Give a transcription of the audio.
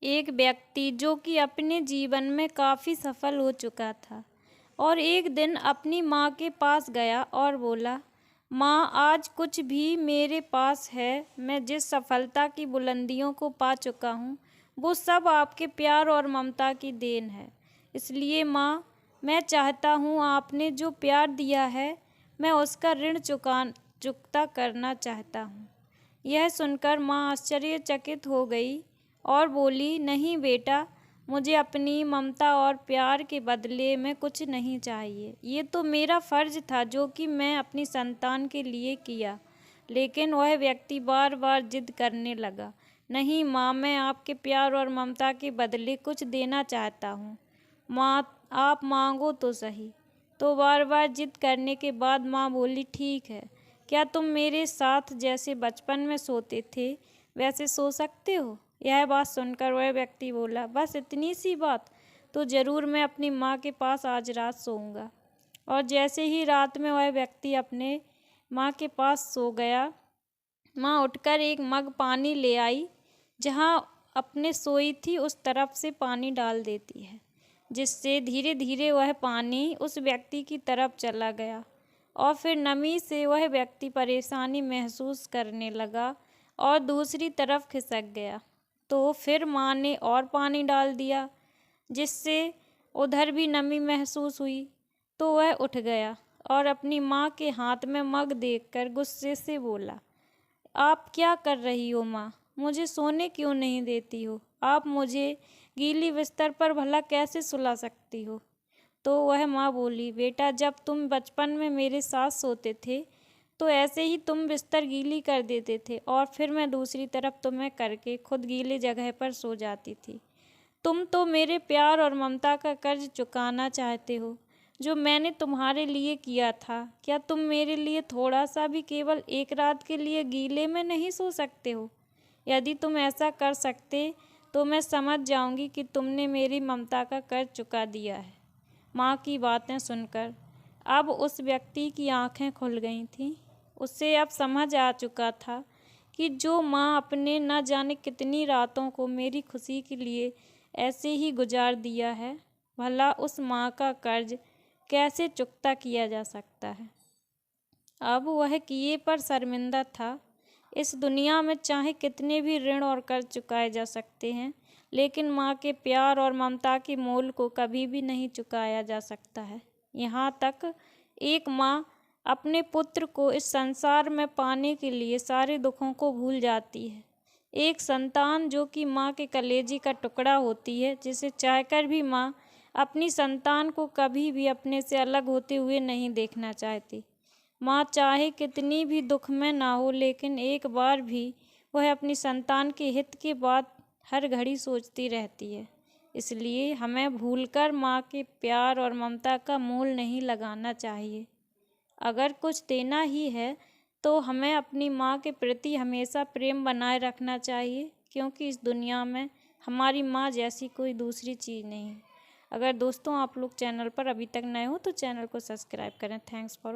एक व्यक्ति जो कि अपने जीवन में काफ़ी सफल हो चुका था और एक दिन अपनी माँ के पास गया और बोला, माँ आज कुछ भी मेरे पास है, मैं जिस सफलता की बुलंदियों को पा चुका हूँ वो सब आपके प्यार और ममता की देन है। इसलिए माँ, मैं चाहता हूँ आपने जो प्यार दिया है मैं उसका ऋण चुकता करना चाहता हूँ। यह सुनकर माँ आश्चर्यचकित हो गई और बोली, नहीं बेटा, मुझे अपनी ममता और प्यार के बदले में कुछ नहीं चाहिए। ये तो मेरा फ़र्ज़ था जो कि मैं अपनी संतान के लिए किया। लेकिन वह व्यक्ति बार बार जिद करने लगा, नहीं माँ, मैं आपके प्यार और ममता के बदले कुछ देना चाहता हूँ। माँ, आप मांगो तो सही। तो बार बार जिद करने के बाद माँ बोली, ठीक है, क्या तुम मेरे साथ जैसे बचपन में सोते थे वैसे सो सकते हो? यह बात सुनकर वह व्यक्ति बोला, बस इतनी सी बात, तो ज़रूर मैं अपनी माँ के पास आज रात सोऊंगा। और जैसे ही रात में वह व्यक्ति अपने माँ के पास सो गया, माँ उठकर एक मग पानी ले आई, जहाँ अपने सोई थी उस तरफ से पानी डाल देती है, जिससे धीरे धीरे वह पानी उस व्यक्ति की तरफ चला गया और फिर नमी से वह व्यक्ति परेशानी महसूस करने लगा और दूसरी तरफ खिसक गया। तो फिर माँ ने और पानी डाल दिया, जिससे उधर भी नमी महसूस हुई। तो वह उठ गया और अपनी माँ के हाथ में मग देखकर गुस्से से बोला, आप क्या कर रही हो माँ? मुझे सोने क्यों नहीं देती हो? आप मुझे गीली बिस्तर पर भला कैसे सुला सकती हो? तो वह माँ बोली, बेटा, जब तुम बचपन में मेरे साथ सोते थे तो ऐसे ही तुम बिस्तर गीली कर देते थे और फिर मैं दूसरी तरफ तुम्हें करके खुद गीली जगह पर सो जाती थी। तुम तो मेरे प्यार और ममता का कर्ज चुकाना चाहते हो जो मैंने तुम्हारे लिए किया था। क्या तुम मेरे लिए थोड़ा सा भी केवल एक रात के लिए गीले में नहीं सो सकते हो? यदि तुम ऐसा कर सकते तो मैं समझ जाऊंगी कि तुमने मेरी ममता का कर्ज चुका दिया है। माँ की बातें सुनकर अब उस व्यक्ति की आंखें खुल गई थीं। उसे अब समझ आ चुका था कि जो माँ अपने न जाने कितनी रातों को मेरी खुशी के लिए ऐसे ही गुजार दिया है, भला उस माँ का कर्ज कैसे चुकता किया जा सकता है। अब वह किए पर शर्मिंदा था। इस दुनिया में चाहे कितने भी ऋण और कर्ज चुकाए जा सकते हैं, लेकिन माँ के प्यार और ममता के मोल को कभी भी नहीं चुकाया जा सकता है। यहाँ तक एक माँ अपने पुत्र को इस संसार में पाने के लिए सारे दुखों को भूल जाती है। एक संतान जो कि माँ के कलेजे का टुकड़ा होती है, जिसे चाहकर भी माँ अपनी संतान को कभी भी अपने से अलग होते हुए नहीं देखना चाहती। माँ चाहे कितनी भी दुख में ना हो, लेकिन एक बार भी वह अपनी संतान के हित की बात हर घड़ी सोचती रहती है। इसलिए हमें भूलकर माँ के प्यार और ममता का मोल नहीं लगाना चाहिए। अगर कुछ देना ही है तो हमें अपनी माँ के प्रति हमेशा प्रेम बनाए रखना चाहिए, क्योंकि इस दुनिया में हमारी माँ जैसी कोई दूसरी चीज़ नहीं है। अगर दोस्तों आप लोग चैनल पर अभी तक नए हो तो चैनल को सब्सक्राइब करें। Thanks for